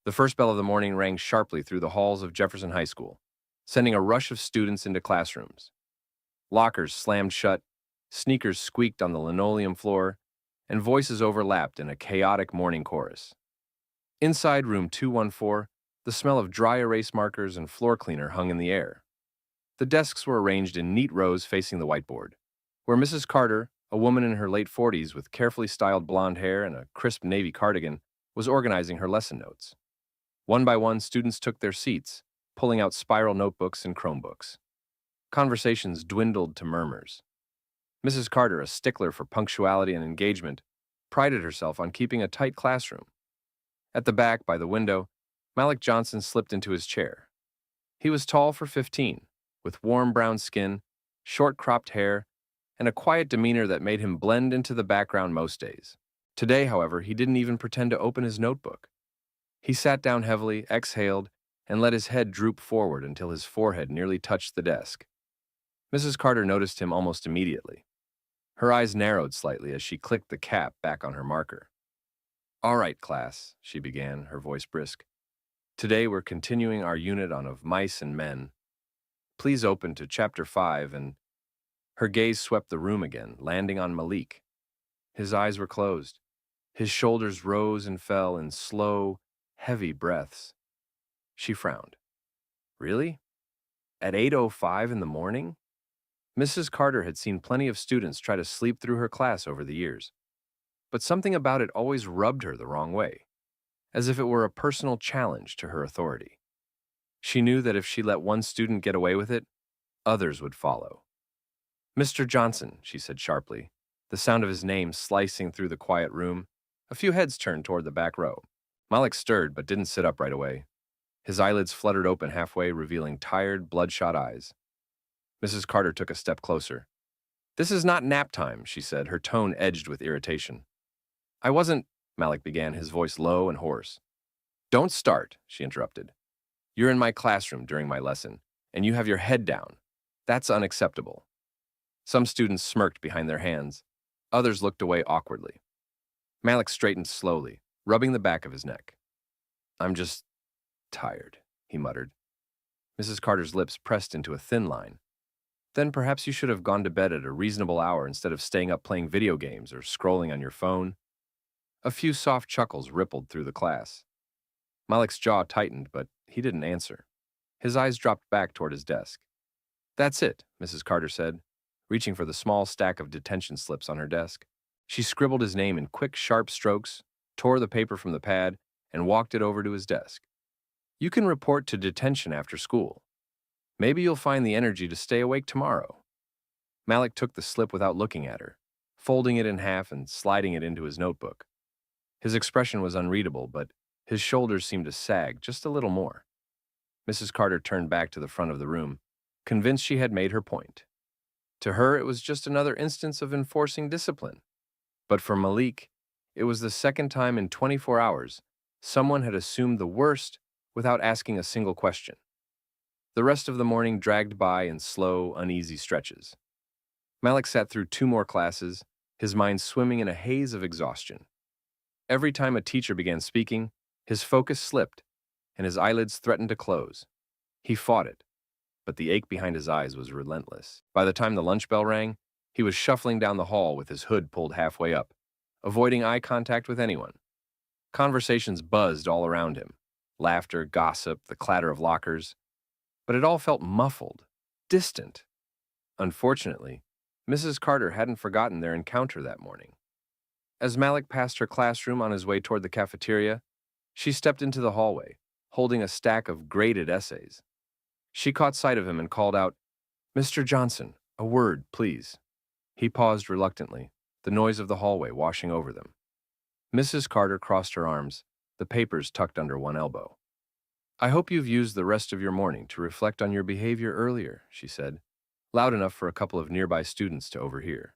The first bell of the morning rang sharply through the halls of Jefferson High School, sending a rush of students into classrooms. Lockers slammed shut, sneakers squeaked on the linoleum floor, and voices overlapped in a chaotic morning chorus. Inside room 214, the smell of dry erase markers and floor cleaner hung in the air. The desks were arranged in neat rows facing the whiteboard, where Mrs. Carter, a woman in her late 40s with carefully styled blonde hair and a crisp navy cardigan, was organizing her lesson notes. One by one, students took their seats, pulling out spiral notebooks and Chromebooks. Conversations dwindled to murmurs. Mrs. Carter, a stickler for punctuality and engagement, prided herself on keeping a tight classroom. At the back, by the window, Malik Johnson slipped into his chair. He was tall for 15, with warm brown skin, short cropped hair, and a quiet demeanor that made him blend into the background most days. Today, however, he didn't even pretend to open his notebook. He sat down heavily, exhaled, and let his head droop forward until his forehead nearly touched the desk. Mrs. Carter noticed him almost immediately. Her eyes narrowed slightly as she clicked the cap back on her marker. "All right, class," she began, her voice brisk. "Today we're continuing our unit on Of Mice and Men. Please open to Chapter 5 and—" Her gaze swept the room again, landing on Malik. His eyes were closed. His shoulders rose and fell in slow, heavy breaths. She frowned. "Really? At 8:05 in the morning?" Mrs. Carter had seen plenty of students try to sleep through her class over the years, but something about it always rubbed her the wrong way, as if it were a personal challenge to her authority. She knew that if she let one student get away with it, others would follow. "Mr. Johnson," she said sharply, the sound of his name slicing through the quiet room. A few heads turned toward the back row. Malik stirred but didn't sit up right away. His eyelids fluttered open halfway, revealing tired, bloodshot eyes. Mrs. Carter took a step closer. "This is not nap time," she said, her tone edged with irritation. "I wasn't—" Malik began, his voice low and hoarse. "Don't start," she interrupted. "You're in my classroom during my lesson, and you have your head down. That's unacceptable." Some students smirked behind their hands. Others looked away awkwardly. Malik straightened slowly, rubbing the back of his neck. "I'm just tired," he muttered. Mrs. Carter's lips pressed into a thin line. "Then perhaps you should have gone to bed at a reasonable hour instead of staying up playing video games or scrolling on your phone." A few soft chuckles rippled through the class. Malik's jaw tightened, but he didn't answer. His eyes dropped back toward his desk. "That's it," Mrs. Carter said, reaching for the small stack of detention slips on her desk. She scribbled his name in quick, sharp strokes, tore the paper from the pad, and walked it over to his desk. "You can report to detention after school. Maybe you'll find the energy to stay awake tomorrow." Malik took the slip without looking at her, folding it in half and sliding it into his notebook. His expression was unreadable, but his shoulders seemed to sag just a little more. Mrs. Carter turned back to the front of the room, convinced she had made her point. To her, it was just another instance of enforcing discipline. But for Malik, it was the second time in 24 hours someone had assumed the worst without asking a single question. The rest of the morning dragged by in slow, uneasy stretches. Malik sat through 2 more classes, his mind swimming in a haze of exhaustion. Every time a teacher began speaking, his focus slipped, and his eyelids threatened to close. He fought it, but the ache behind his eyes was relentless. By the time the lunch bell rang, he was shuffling down the hall with his hood pulled halfway up, avoiding eye contact with anyone. Conversations buzzed all around him. Laughter, gossip, the clatter of lockers. But it all felt muffled, distant. Unfortunately, Mrs. Carter hadn't forgotten their encounter that morning. As Malik passed her classroom on his way toward the cafeteria, she stepped into the hallway, holding a stack of graded essays. She caught sight of him and called out, "Mr. Johnson, a word, please." He paused reluctantly, the noise of the hallway washing over them. Mrs. Carter crossed her arms, the papers tucked under one elbow. "I hope you've used the rest of your morning to reflect on your behavior earlier," she said, loud enough for a couple of nearby students to overhear.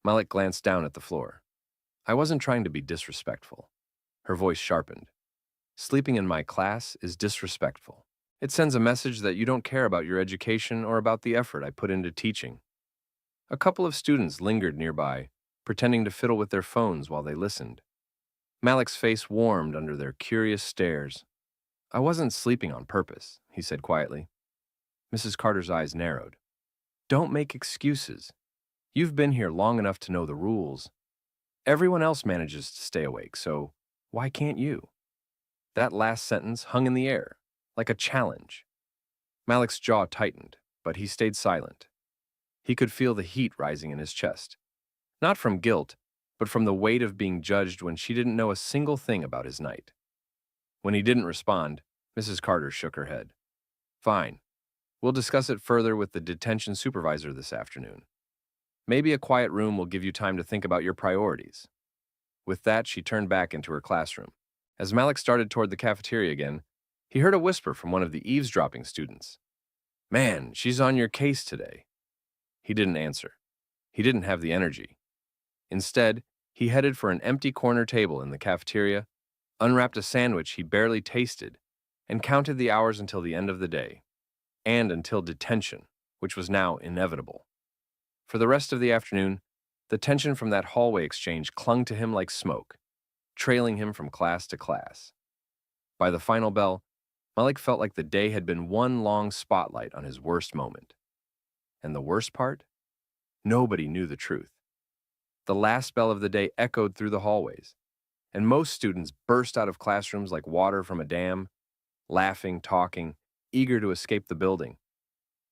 Malik glanced down at the floor. "I wasn't trying to be disrespectful." Her voice sharpened. "Sleeping in my class is disrespectful. It sends a message that you don't care about your education or about the effort I put into teaching." A couple of students lingered nearby, pretending to fiddle with their phones while they listened. Malik's face warmed under their curious stares. "I wasn't sleeping on purpose," he said quietly. Mrs. Carter's eyes narrowed. "Don't make excuses. You've been here long enough to know the rules. Everyone else manages to stay awake, so why can't you?" That last sentence hung in the air, like a challenge. Malik's jaw tightened, but he stayed silent. He could feel the heat rising in his chest. Not from guilt, but from the weight of being judged when she didn't know a single thing about his night. When he didn't respond, Mrs. Carter shook her head. "Fine. We'll discuss it further with the detention supervisor this afternoon. Maybe a quiet room will give you time to think about your priorities." With that, she turned back into her classroom. As Malik started toward the cafeteria again, he heard a whisper from one of the eavesdropping students. "Man, she's on your case today." He didn't answer. He didn't have the energy. Instead, he headed for an empty corner table in the cafeteria, unwrapped a sandwich he barely tasted, and counted the hours until the end of the day, and until detention, which was now inevitable. For the rest of the afternoon, the tension from that hallway exchange clung to him like smoke, trailing him from class to class. By the final bell, Malik felt like the day had been one long spotlight on his worst moment. And the worst part? Nobody knew the truth. The last bell of the day echoed through the hallways, and most students burst out of classrooms like water from a dam, laughing, talking, eager to escape the building.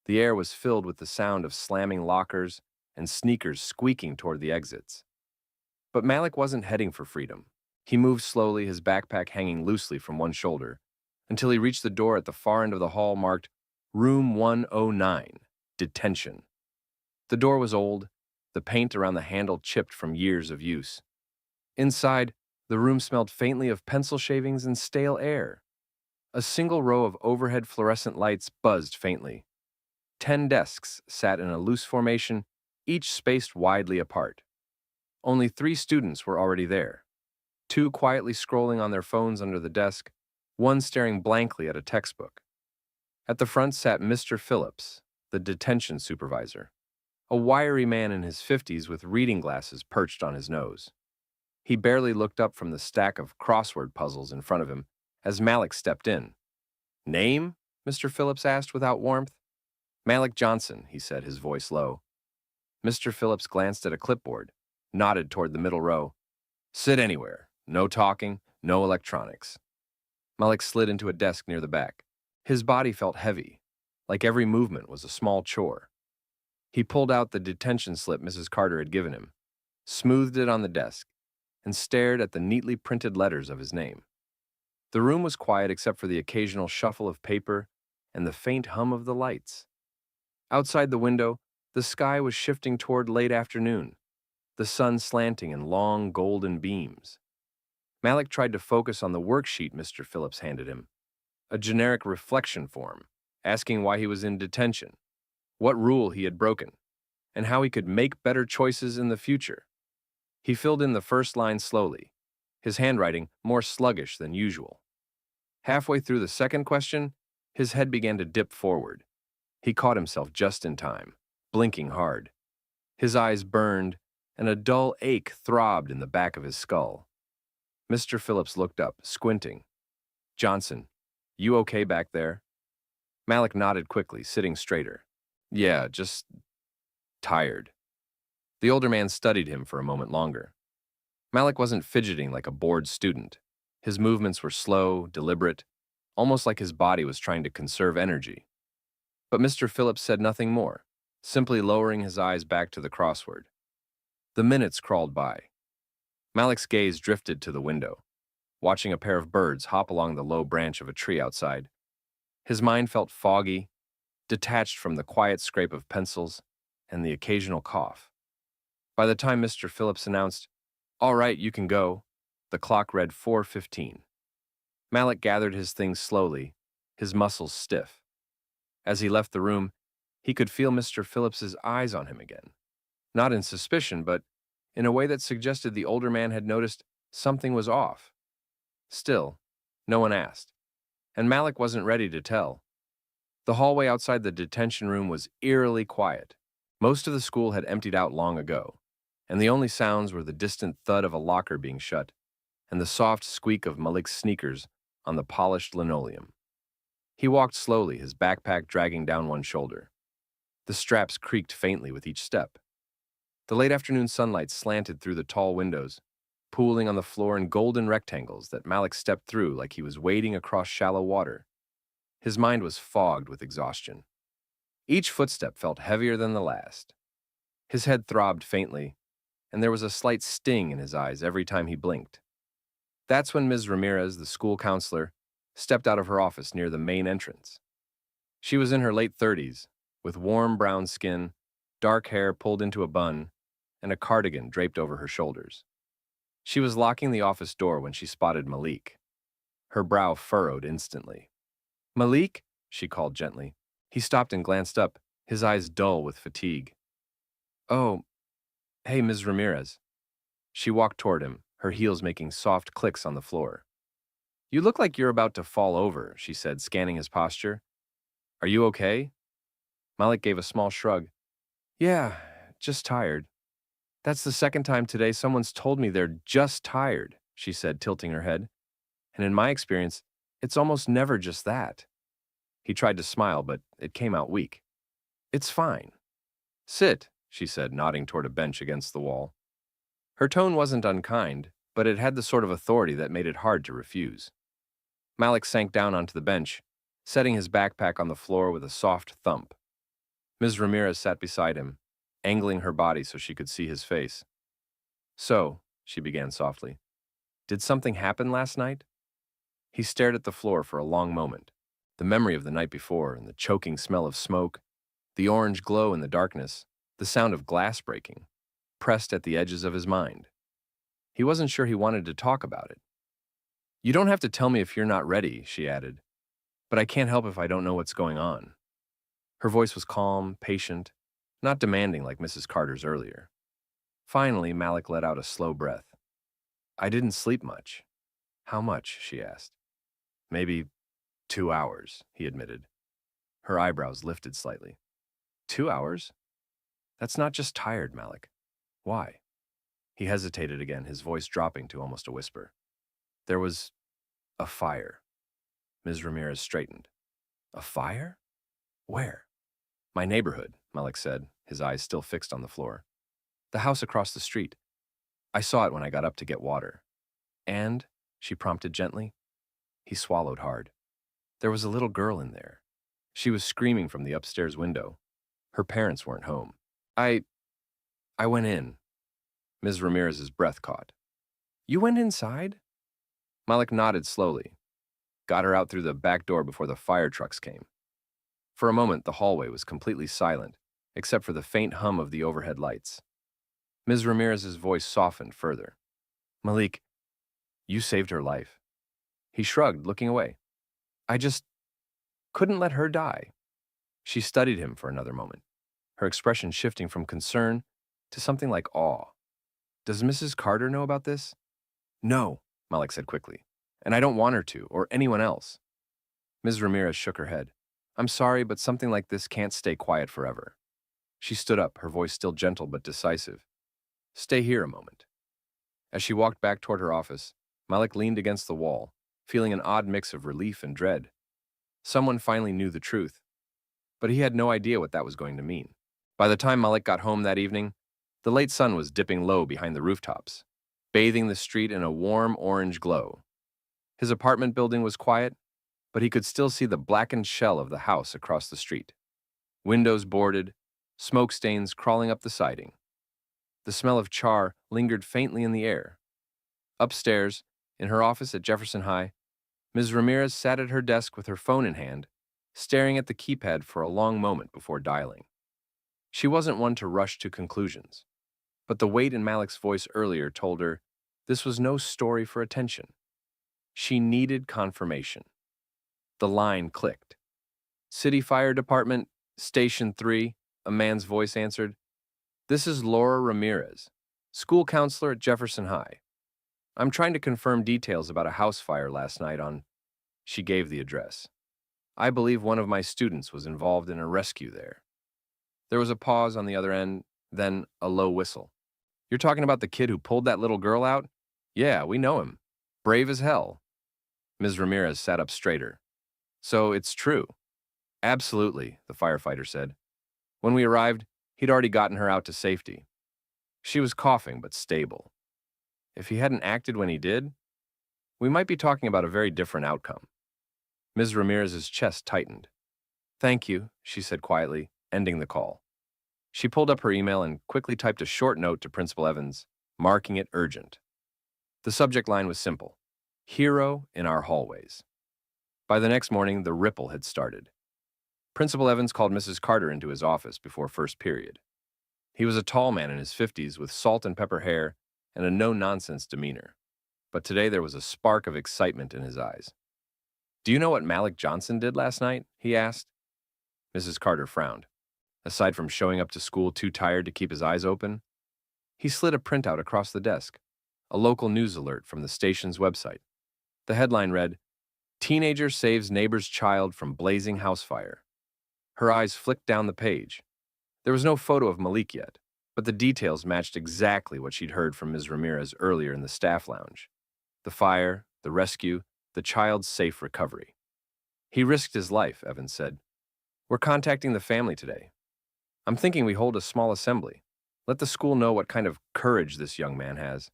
The air was filled with the sound of slamming lockers and sneakers squeaking toward the exits. But Malik wasn't heading for freedom. He moved slowly, his backpack hanging loosely from one shoulder, until he reached the door at the far end of the hall marked Room 109, Detention. The door was old, the paint around the handle chipped from years of use. Inside, the room smelled faintly of pencil shavings and stale air. A single row of overhead fluorescent lights buzzed faintly. 10 desks sat in a loose formation, each spaced widely apart. Only 3 students were already there. 2 quietly scrolling on their phones under the desk, one staring blankly at a textbook. At the front sat Mr. Phillips, the detention supervisor, a wiry man in his 50s with reading glasses perched on his nose. He barely looked up from the stack of crossword puzzles in front of him as Malik stepped in. "Name?" Mr. Phillips asked without warmth. "Malik Johnson," he said, his voice low. Mr. Phillips glanced at a clipboard, nodded toward the middle row. "Sit anywhere. No talking, no electronics." Malik slid into a desk near the back. His body felt heavy, like every movement was a small chore. He pulled out the detention slip Mrs. Carter had given him, smoothed it on the desk, and stared at the neatly printed letters of his name. The room was quiet except for the occasional shuffle of paper and the faint hum of the lights. Outside the window, the sky was shifting toward late afternoon, the sun slanting in long golden beams. Malik tried to focus on the worksheet Mr. Phillips handed him, a generic reflection form, asking why he was in detention, what rule he had broken, and how he could make better choices in the future. He filled in the first line slowly, his handwriting more sluggish than usual. Halfway through the second question, his head began to dip forward. He caught himself just in time, blinking hard. His eyes burned, and a dull ache throbbed in the back of his skull. Mr. Phillips looked up, squinting. "Johnson, you okay back there?" Malik nodded quickly, sitting straighter. "Yeah, just tired." The older man studied him for a moment longer. Malik wasn't fidgeting like a bored student. His movements were slow, deliberate, almost like his body was trying to conserve energy. But Mr. Phillips said nothing more, simply lowering his eyes back to the crossword. The minutes crawled by. Malik's gaze drifted to the window, watching a pair of birds hop along the low branch of a tree outside. His mind felt foggy, detached from the quiet scrape of pencils and the occasional cough. By the time Mr. Phillips announced, "All right, you can go," the clock read 4:15. Malik gathered his things slowly, his muscles stiff. As he left the room, he could feel Mr. Phillips's eyes on him again. Not in suspicion, but in a way that suggested the older man had noticed something was off. Still, no one asked, and Malik wasn't ready to tell. The hallway outside the detention room was eerily quiet. Most of the school had emptied out long ago, and the only sounds were the distant thud of a locker being shut and the soft squeak of Malik's sneakers on the polished linoleum. He walked slowly, his backpack dragging down one shoulder. The straps creaked faintly with each step. The late afternoon sunlight slanted through the tall windows, pooling on the floor in golden rectangles that Malik stepped through like he was wading across shallow water. His mind was fogged with exhaustion. Each footstep felt heavier than the last. His head throbbed faintly, and there was a slight sting in his eyes every time he blinked. That's when Ms. Ramirez, the school counselor, stepped out of her office near the main entrance. She was in her late 30s, with warm brown skin, dark hair pulled into a bun, and a cardigan draped over her shoulders. She was locking the office door when she spotted Malik. Her brow furrowed instantly. "Malik?" she called gently. He stopped and glanced up, his eyes dull with fatigue. "Oh, hey, Ms. Ramirez." She walked toward him, her heels making soft clicks on the floor. "You look like you're about to fall over," she said, scanning his posture. "Are you okay?" Malik gave a small shrug. "Yeah, just tired." "That's the second time today someone's told me they're just tired," she said, tilting her head. "And in my experience, it's almost never just that." He tried to smile, but it came out weak. "It's fine." "Sit," she said, nodding toward a bench against the wall. Her tone wasn't unkind, but it had the sort of authority that made it hard to refuse. Malik sank down onto the bench, setting his backpack on the floor with a soft thump. Ms. Ramirez sat beside him, angling her body so she could see his face. "So," she began softly, "did something happen last night?" He stared at the floor for a long moment. The memory of the night before and the choking smell of smoke, the orange glow in the darkness, the sound of glass breaking, pressed at the edges of his mind. He wasn't sure he wanted to talk about it. "You don't have to tell me if you're not ready," she added, "but I can't help if I don't know what's going on." Her voice was calm, patient, not demanding like Mrs. Carter's earlier. Finally, Malik let out a slow breath. "I didn't sleep much." "How much?" she asked. "Maybe 2 hours," he admitted. Her eyebrows lifted slightly. 2 hours? That's not just tired, Malik. Why? He hesitated again, his voice dropping to almost a whisper. "There was a fire." Ms. Ramirez straightened. "A fire? Where?" "My neighborhood," Malik said, his eyes still fixed on the floor. "The house across the street. I saw it when I got up to get water." "And?" she prompted gently. He swallowed hard. "There was a little girl in there. She was screaming from the upstairs window. Her parents weren't home. I went in." Ms. Ramirez's breath caught. "You went inside?" Malik nodded slowly, got her out through the back door before the fire trucks came. For a moment, the hallway was completely silent, except for the faint hum of the overhead lights. Ms. Ramirez's voice softened further. "Malik, you saved her life." He shrugged, looking away. "I just couldn't let her die." She studied him for another moment, her expression shifting from concern to something like awe. "Does Mrs. Carter know about this?" "No," Malik said quickly, "and I don't want her to, or anyone else." Ms. Ramirez shook her head. "I'm sorry, but something like this can't stay quiet forever." She stood up, her voice still gentle but decisive. "Stay here a moment." As she walked back toward her office, Malik leaned against the wall, feeling an odd mix of relief and dread. Someone finally knew the truth, but he had no idea what that was going to mean. By the time Malik got home that evening, the late sun was dipping low behind the rooftops, bathing the street in a warm orange glow. His apartment building was quiet, but he could still see the blackened shell of the house across the street. Windows boarded, smoke stains crawling up the siding. The smell of char lingered faintly in the air. Upstairs, in her office at Jefferson High, Ms. Ramirez sat at her desk with her phone in hand, staring at the keypad for a long moment before dialing. She wasn't one to rush to conclusions, but the weight in Malik's voice earlier told her this was no story for attention. She needed confirmation. The line clicked. "City Fire Department, Station 3, a man's voice answered. "This is Laura Ramirez, school counselor at Jefferson High. I'm trying to confirm details about a house fire last night on—" She gave the address. "I believe one of my students was involved in a rescue there." There was a pause on the other end, then a low whistle. "You're talking about the kid who pulled that little girl out?" "Yeah, we know him." Brave as hell. Ms. Ramirez sat up straighter. So it's true. Absolutely, the firefighter said. When we arrived, he'd already gotten her out to safety. She was coughing, but stable. If he hadn't acted when he did, we might be talking about a very different outcome. Ms. Ramirez's chest tightened. Thank you, she said quietly, ending the call. She pulled up her email and quickly typed a short note to Principal Evans, marking it urgent. The subject line was simple: Hero in our hallways. By the next morning, the ripple had started. Principal Evans called Mrs. Carter into his office before first period. He was a tall man in his 50s with salt and pepper hair and a no-nonsense demeanor. But today there was a spark of excitement in his eyes. Do you know what Malik Johnson did last night? He asked. Mrs. Carter frowned. Aside from showing up to school too tired to keep his eyes open, he slid a printout across the desk, a local news alert from the station's website. The headline read, Teenager saves neighbor's child from blazing house fire. Her eyes flicked down the page. There was no photo of Malik yet, but the details matched exactly what she'd heard from Ms. Ramirez earlier in the staff lounge. The fire, the rescue, the child's safe recovery. He risked his life, Evans said. We're contacting the family today. I'm thinking we hold a small assembly. Let the school know what kind of courage this young man has.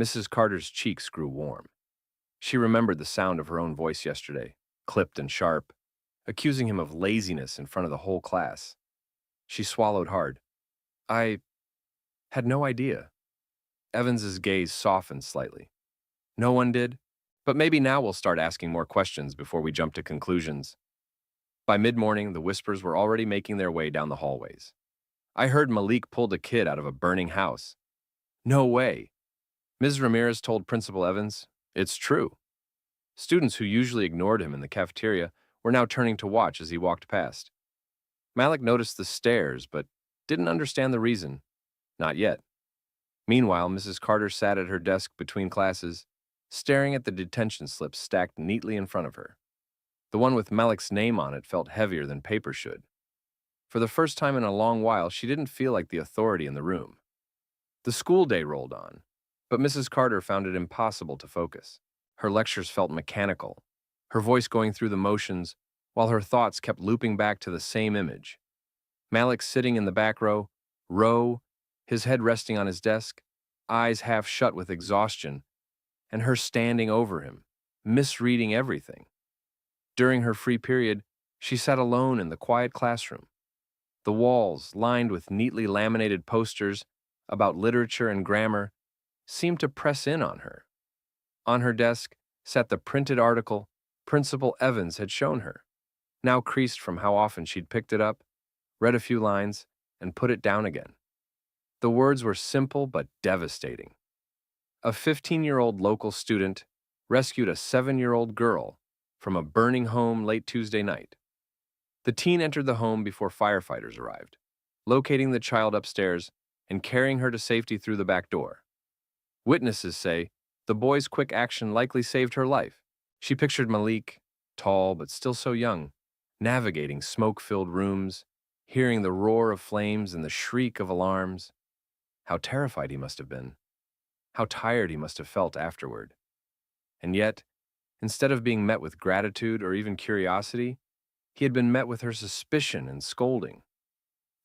Mrs. Carter's cheeks grew warm. She remembered the sound of her own voice yesterday, clipped and sharp, accusing him of laziness in front of the whole class. She swallowed hard. I had no idea. Evans's gaze softened slightly. No one did, but maybe now we'll start asking more questions before we jump to conclusions. By mid-morning, the whispers were already making their way down the hallways. I heard Malik pulled a kid out of a burning house. No way. Ms. Ramirez told Principal Evans, it's true. Students who usually ignored him in the cafeteria were now turning to watch as he walked past. Malik noticed the stares, but didn't understand the reason. Not yet. Meanwhile, Mrs. Carter sat at her desk between classes, staring at the detention slips stacked neatly in front of her. The one with Malik's name on it felt heavier than paper should. For the first time in a long while, she didn't feel like the authority in the room. The school day rolled on, but Mrs. Carter found it impossible to focus. Her lectures felt mechanical, her voice going through the motions, while her thoughts kept looping back to the same image. Malik sitting in the back row, his head resting on his desk, eyes half shut with exhaustion, and her standing over him, misreading everything. During her free period, she sat alone in the quiet classroom. The walls, lined with neatly laminated posters about literature and grammar, seemed to press in on her. On her desk sat the printed article Principal Evans had shown her, now creased from how often she'd picked it up, read a few lines, and put it down again. The words were simple but devastating. A 15-year-old local student rescued a 7-year-old girl from a burning home late Tuesday night. The teen entered the home before firefighters arrived, locating the child upstairs and carrying her to safety through the back door. Witnesses say the boy's quick action likely saved her life. She pictured Malik, tall but still so young, navigating smoke-filled rooms, hearing the roar of flames and the shriek of alarms. How terrified he must have been. How tired he must have felt afterward. And yet, instead of being met with gratitude or even curiosity, he had been met with her suspicion and scolding.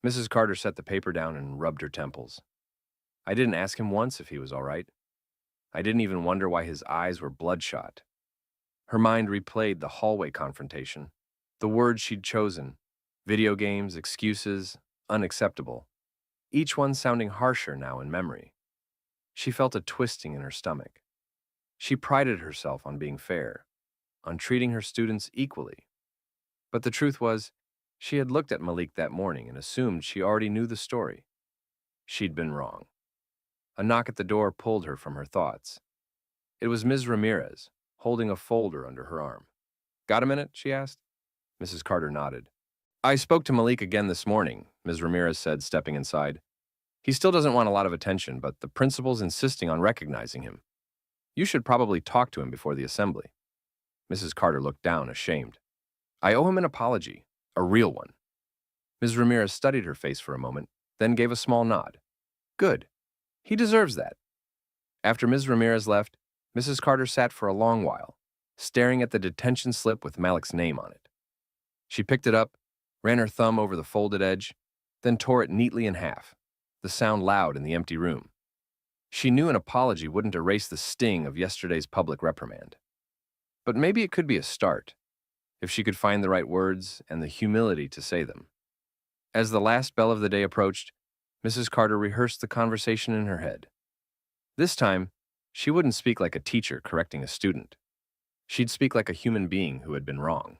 Mrs. Carter set the paper down and rubbed her temples. I didn't ask him once if he was all right. I didn't even wonder why his eyes were bloodshot. Her mind replayed the hallway confrontation, the words she'd chosen, video games, excuses, unacceptable, each one sounding harsher now in memory. She felt a twisting in her stomach. She prided herself on being fair, on treating her students equally. But the truth was, she had looked at Malik that morning and assumed she already knew the story. She'd been wrong. A knock at the door pulled her from her thoughts. It was Ms. Ramirez, holding a folder under her arm. Got a minute? She asked. Mrs. Carter nodded. I spoke to Malik again this morning, Ms. Ramirez said, stepping inside. He still doesn't want a lot of attention, but the principal's insisting on recognizing him. You should probably talk to him before the assembly. Mrs. Carter looked down, ashamed. I owe him an apology, a real one. Ms. Ramirez studied her face for a moment, then gave a small nod. Good. He deserves that. After Ms. Ramirez left, Mrs. Carter sat for a long while, staring at the detention slip with Malik's name on it. She picked it up, ran her thumb over the folded edge, then tore it neatly in half, the sound loud in the empty room. She knew an apology wouldn't erase the sting of yesterday's public reprimand. But maybe it could be a start, if she could find the right words and the humility to say them. As the last bell of the day approached, Mrs. Carter rehearsed the conversation in her head. This time, she wouldn't speak like a teacher correcting a student. She'd speak like a human being who had been wrong.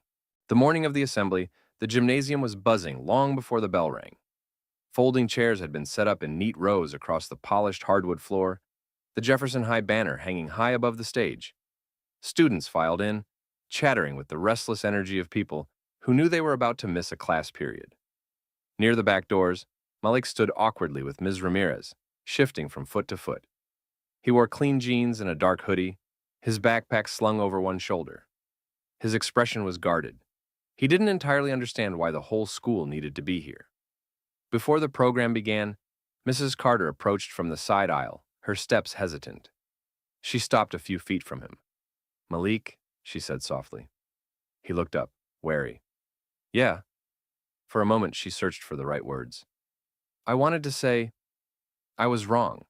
The morning of the assembly, the gymnasium was buzzing long before the bell rang. Folding chairs had been set up in neat rows across the polished hardwood floor, the Jefferson High banner hanging high above the stage. Students filed in, chattering with the restless energy of people who knew they were about to miss a class period. Near the back doors, Malik stood awkwardly with Ms. Ramirez, shifting from foot to foot. He wore clean jeans and a dark hoodie, his backpack slung over one shoulder. His expression was guarded. He didn't entirely understand why the whole school needed to be here. Before the program began, Mrs. Carter approached from the side aisle, her steps hesitant. She stopped a few feet from him. "Malik," she said softly. He looked up, wary. "Yeah." For a moment, she searched for the right words. "I wanted to say, I was wrong.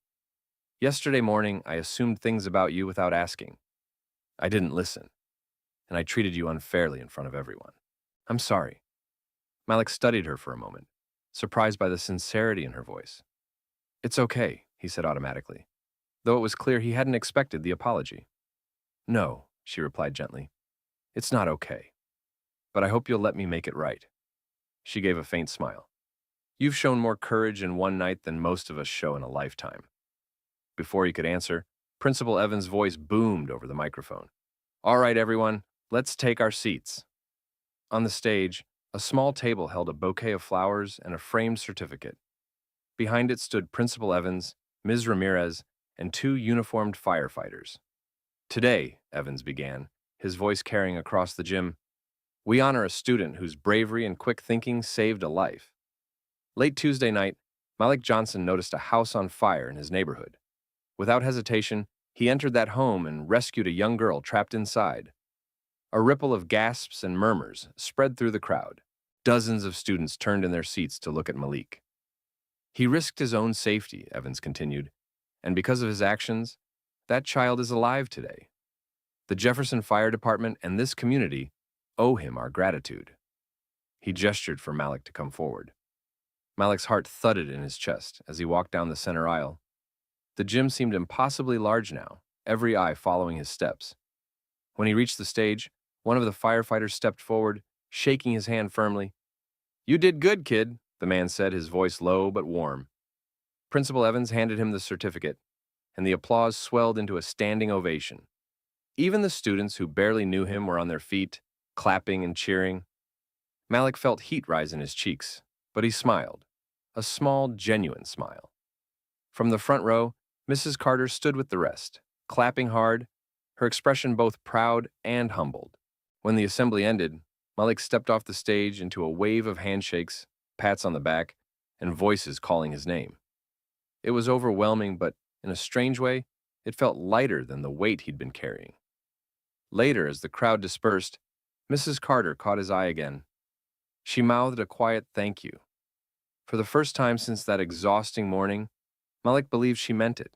Yesterday morning, I assumed things about you without asking. I didn't listen, and I treated you unfairly in front of everyone. I'm sorry." Malik studied her for a moment, surprised by the sincerity in her voice. "It's okay," he said automatically, though it was clear he hadn't expected the apology. "No," she replied gently. "It's not okay. But I hope you'll let me make it right." She gave a faint smile. "You've shown more courage in one night than most of us show in a lifetime." Before he could answer, Principal Evans' voice boomed over the microphone. "All right, everyone, let's take our seats." On the stage, a small table held a bouquet of flowers and a framed certificate. Behind it stood Principal Evans, Ms. Ramirez, and two uniformed firefighters. "Today," Evans began, his voice carrying across the gym, "we honor a student whose bravery and quick thinking saved a life." Late Tuesday night, Malik Johnson noticed a house on fire in his neighborhood. Without hesitation, he entered that home and rescued a young girl trapped inside. A ripple of gasps and murmurs spread through the crowd. Dozens of students turned in their seats to look at Malik. "He risked his own safety," Evans continued, "and because of his actions, that child is alive today. The Jefferson Fire Department and this community owe him our gratitude." He gestured for Malik to come forward. Malik's heart thudded in his chest as he walked down the center aisle. The gym seemed impossibly large now, every eye following his steps. When he reached the stage, one of the firefighters stepped forward, shaking his hand firmly. "You did good, kid," the man said, his voice low but warm. Principal Evans handed him the certificate, and the applause swelled into a standing ovation. Even the students who barely knew him were on their feet, clapping and cheering. Malik felt heat rise in his cheeks, but he smiled, a small, genuine smile. From the front row, Mrs. Carter stood with the rest, clapping hard, her expression both proud and humbled. When the assembly ended, Malik stepped off the stage into a wave of handshakes, pats on the back, and voices calling his name. It was overwhelming, but in a strange way, it felt lighter than the weight he'd been carrying. Later, as the crowd dispersed, Mrs. Carter caught his eye again. She mouthed a quiet thank you. For the first time since that exhausting morning, Malik believed she meant it.